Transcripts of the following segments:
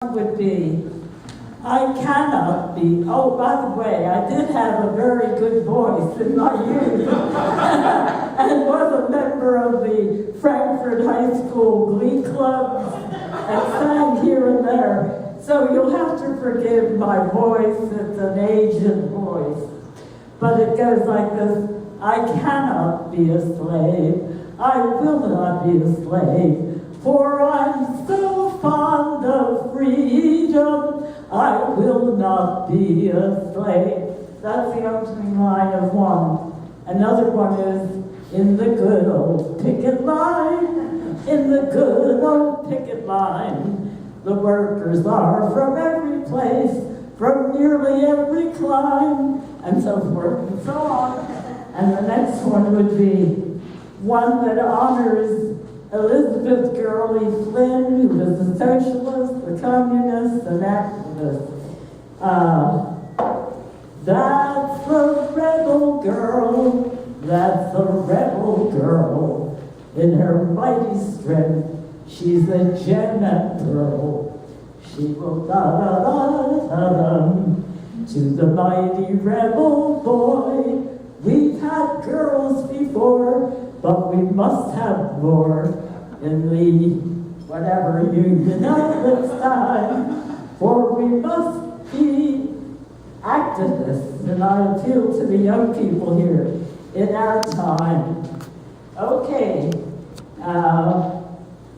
would be, I cannot be, oh, by the way, I did have a very good voice in my youth and was a member of the Frankfurt High School glee clubs and sang here and there. So you'll have to forgive my voice, it's an Asian voice. But it goes like this: I cannot be a slave, I will not be a slave, for I'm so fond of freedom, I will not be a slave. That's the opening line of one. Another one is, in the good old picket line, in the good old picket line, the workers are from every place, from nearly every clime, and so forth and so on. And the next one would be one that honors Elizabeth Gurley Flynn, who was a socialist, a communist, an activist. That's a rebel girl, that's a rebel girl. In her mighty strength, she's a gem and pearl. She will da-da-da-da-dum to the mighty rebel boy. We've had girls before, but we must have more in the whatever union of this time, for we must be activists, and I appeal to the young people here in our time. Okay,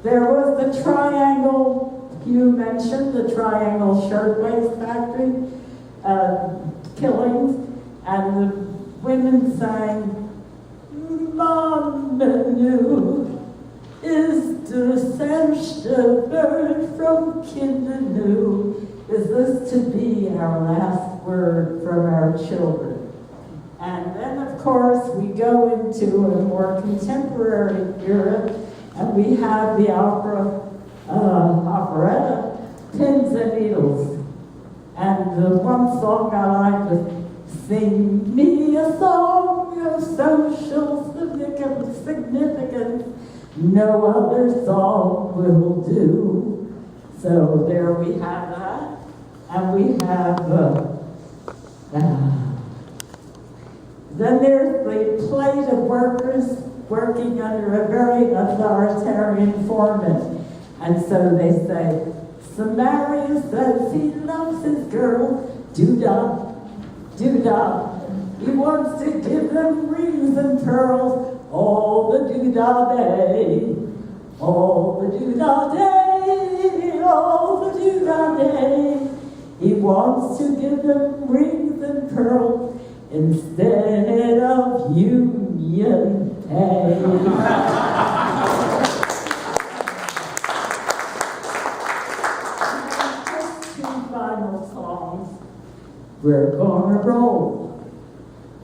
there was the Triangle, Hugh mentioned the Triangle Shirtwaist Factory killings, and the women sang, Manu is the the bird from Kindernu. Is this to be our last word from our children? And then, of course, we go into a more contemporary era, and we have the operetta, Pins and Needles. And the one song I like was, sing me a song of social significance, no other song will do. So there we have that. And we have, then there's the plight of workers working under a very authoritarian foreman. And so they say, Samaria says he loves his girl, doo-dah, doo-dah. He wants to give them rings and pearls all the doo-dah day, all the doo-dah day, all the doo-dah day. He wants to give them rings and pearls instead of union pay. Just two final songs. We're gonna roll,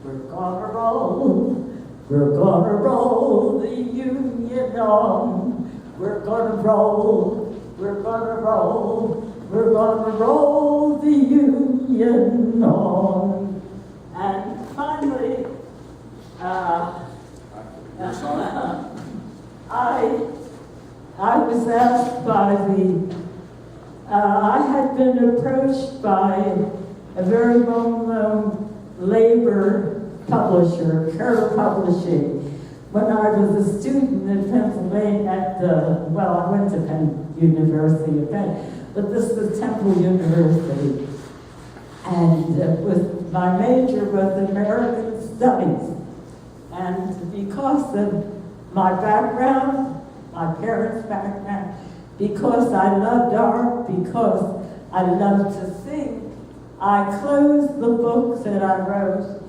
we're gonna roll, we're gonna roll the union on. We're gonna roll, we're gonna roll, we're gonna roll the union on. And finally, I was asked by I had been approached by a very well-known labor publisher, Kerr Publishing, when I was a student in Pennsylvania I went to Penn University of Penn, but this was Temple University. And my major was American Studies. And because of my background, my parents' background, because I loved art, because I loved to sing, I closed the book that I wrote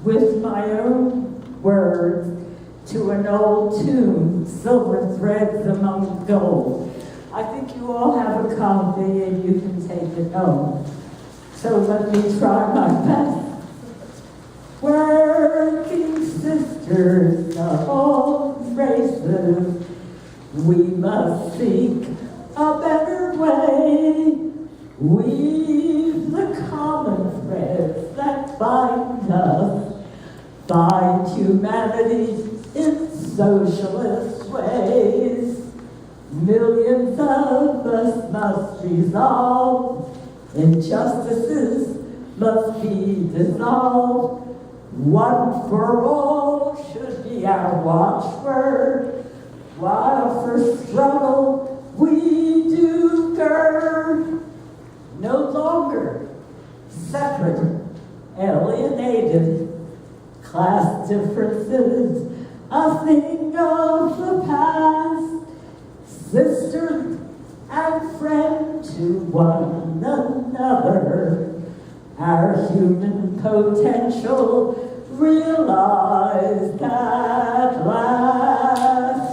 with my own words to an old tune, Silver Threads Among Gold. I think you all have a copy and you can take it home. So let me try my best. Working sisters of all races, we must seek a better way. Weave the common threads that bind us, bind humanity in socialist ways. Millions of us must resolve, injustices must be dissolved. One for all should be our watchword, while for struggle we do gird. No longer separate, alienated, class differences, a thing of the past. Sister and friend to one another, our human potential realized at last.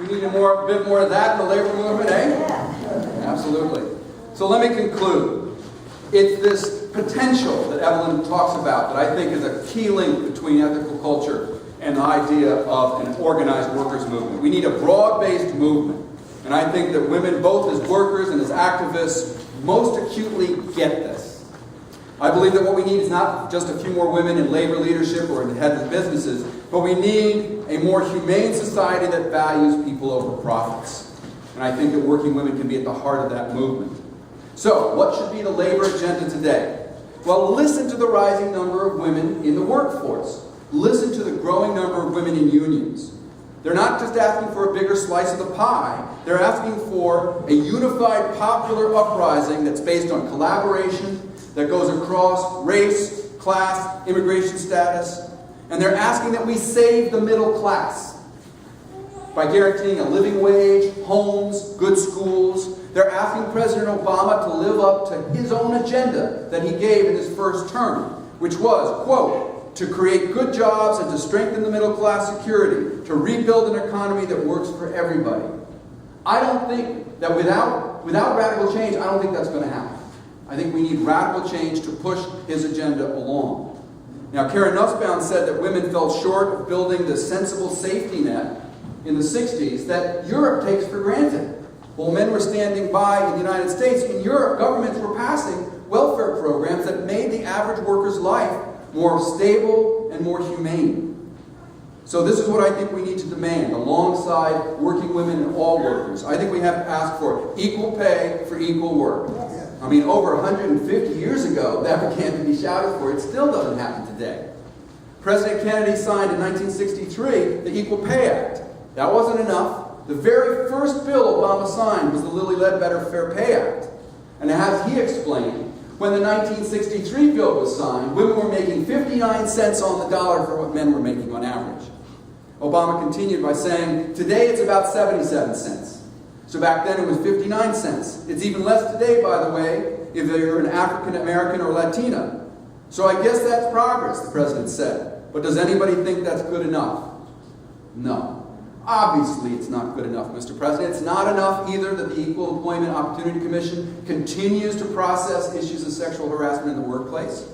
We need a bit more of that in the labor movement, eh? Absolutely. So let me conclude. It's this potential that Evelyn talks about that I think is a key link between ethical culture and the idea of an organized workers' movement. We need a broad-based movement. And I think that women, both as workers and as activists, most acutely get this. I believe that what we need is not just a few more women in labor leadership or in the heads of businesses, but we need a more humane society that values people over profits. And I think that working women can be at the heart of that movement. So, what should be the labor agenda today? Well, listen to the rising number of women in the workforce. Listen to the growing number of women in unions. They're not just asking for a bigger slice of the pie. They're asking for a unified popular uprising that's based on collaboration, that goes across race, class, immigration status. And they're asking that we save the middle class by guaranteeing a living wage, homes, good schools. They're asking President Obama to live up to his own agenda that he gave in his first term, which was, quote, to create good jobs and to strengthen the middle class security, to rebuild an economy that works for everybody. I don't think that without radical change, I don't think that's going to happen. I think we need radical change to push his agenda along. Now, Karen Nussbaum said that women fell short of building the sensible safety net in the 60s that Europe takes for granted. While men were standing by in the United States, in Europe, governments were passing welfare programs that made the average worker's life more stable and more humane. So this is what I think we need to demand alongside working women and all workers. I think we have to ask for equal pay for equal work. I mean, over 150 years ago, that began to be shouted for. It still doesn't happen today. President Kennedy signed in 1963 the Equal Pay Act. That wasn't enough. The very first bill Obama signed was the Lilly Ledbetter Fair Pay Act. And as he explained, when the 1963 bill was signed, women were making 59 cents on the dollar for what men were making on average. Obama continued by saying, today it's about 77 cents. So back then it was 59 cents. It's even less today, by the way, if you're an African American or Latina. So I guess that's progress, the president said. But does anybody think that's good enough? No. Obviously it's not good enough, Mr. President. It's not enough either that the Equal Employment Opportunity Commission continues to process issues of sexual harassment in the workplace.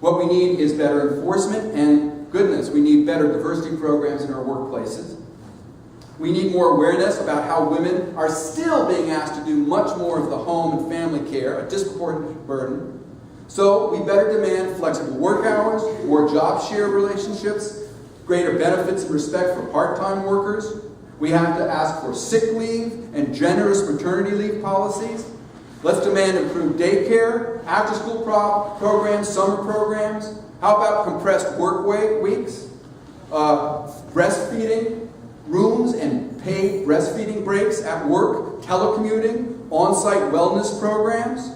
What we need is better enforcement, and goodness, we need better diversity programs in our workplaces. We need more awareness about how women are still being asked to do much more of the home and family care, a disproportionate burden. So we better demand flexible work hours, more job share relationships, greater benefits and respect for part-time workers. We have to ask for sick leave and generous maternity leave policies. Let's demand improved daycare, after-school programs, summer programs. How about compressed work weeks, breastfeeding rooms and paid breastfeeding breaks at work, telecommuting, on-site wellness programs?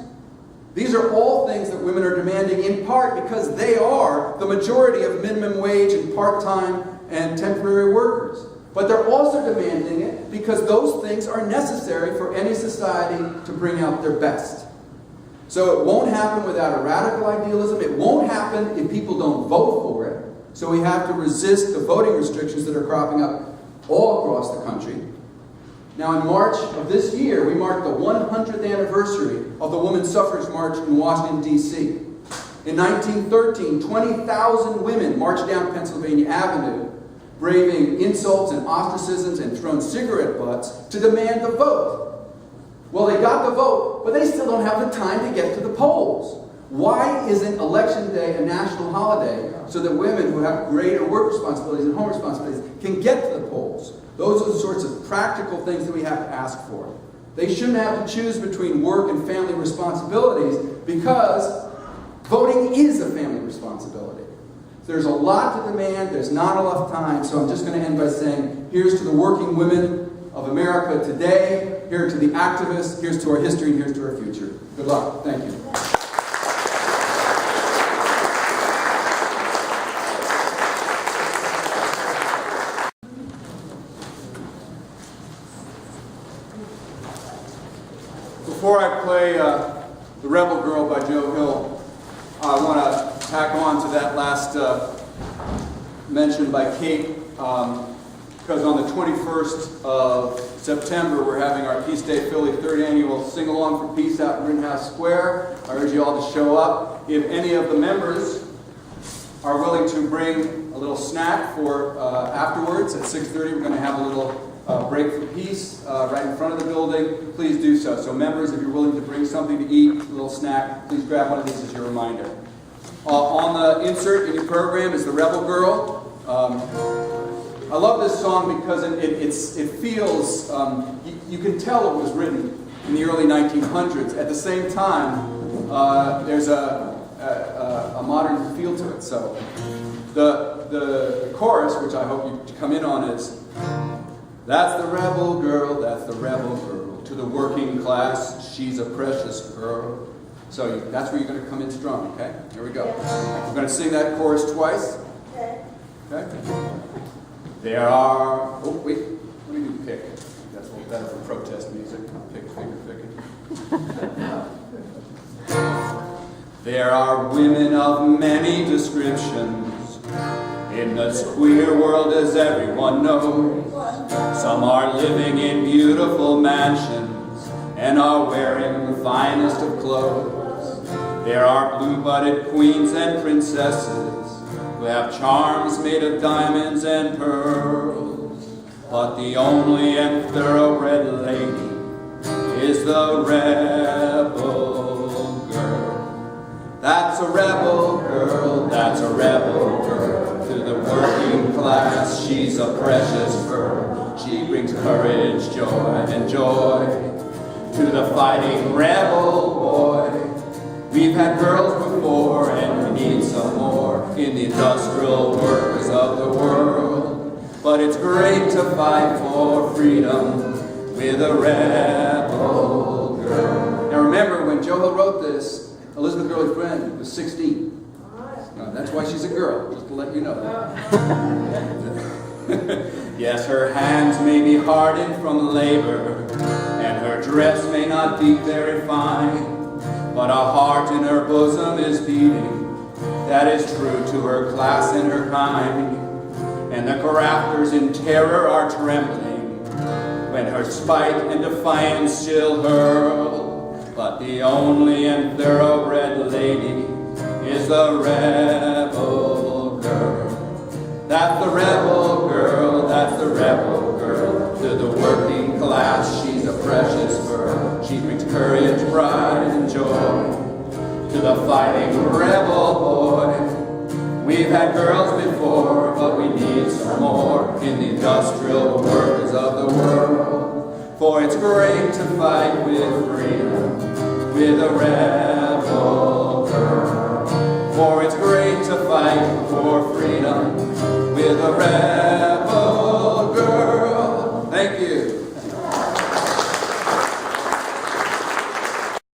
These are all things that women are demanding in part because they are the majority of minimum wage and part-time and temporary workers. But they're also demanding it because those things are necessary for any society to bring out their best. So it won't happen without a radical idealism. It won't happen if people don't vote for it. So we have to resist the voting restrictions that are cropping up all across the country. Now in March of this year, we marked the 100th anniversary of the Women's Suffrage March in Washington, D.C. In 1913, 20,000 women marched down Pennsylvania Avenue, braving insults and ostracisms and thrown cigarette butts to demand the vote. Well, they got the vote, but they still don't have the time to get to the polls. Why isn't Election Day a national holiday so that women who have greater work responsibilities and home responsibilities can get to the polls? Those are the sorts of practical things that we have to ask for. They shouldn't have to choose between work and family responsibilities because voting is a family responsibility. There's a lot to demand, there's not enough time, so I'm just going to end by saying, here's to the working women of America today, here to the activists, here's to our history, and here's to our future. Good luck. Thank you. Before I play The Rebel Girl by Joe Hill, I want to tack on to that last mention by Kate, because on the 21st of September, we're having our Peace Day Philly 3rd Annual Sing-Along for Peace out in Rittenhouse Square. I urge you all to show up. If any of the members are willing to bring a little snack for afterwards, at 6:30 we're going to have a little break for peace right in front of the building. Please do so. So members, if you're willing to bring something to eat, a little snack, please grab one of these as your reminder. On the insert in your program is The Rebel Girl. I love this song because it feels, you can tell it was written in the early 1900s. At the same time, there's a modern feel to it. So the chorus, which I hope you come in on, is, that's the rebel girl, that's the rebel girl. To the working class, she's a precious girl. So that's where you're going to come in strong, okay? Here we go. We're going to sing that chorus twice. Okay? There are... Oh, wait. Let me do pick. That's a little better for protest music. Pick, finger, picking. There are women of many descriptions in this queer world, as everyone knows. Some are living in beautiful mansions and are wearing the finest of clothes. There are blue-blooded queens and princesses who have charms made of diamonds and pearls. But the only and thoroughbred lady is the rebel girl. That's a rebel girl, that's a rebel girl. To the working class, she's a precious pearl. She brings courage, joy, and joy to the fighting rebel boy. We've had girls before, and we need some more in the industrial workers of the world. But it's great to fight for freedom with a rebel girl. Now remember, when Joe Hill wrote this, Elizabeth Gurley Friend was 16. That's why she's a girl, just to let you know. Yes, her hands may be hardened from labor, and her dress may not be very fine, but a heart in her bosom is beating that is true to her class and her kind. And the grafters in terror are trembling when her spite and defiance she'll hurl. But the only and thoroughbred lady is the rebel girl. That's the rebel girl, that's the rebel girl. To the working class, she's a precious pearl. She brings courage, pride, and joy to the fighting rebel boy. We've had girls before, but we need some more in the industrial workers of the world. For it's great to fight with freedom, with a rebel girl. For it's great to fight for freedom with a rebel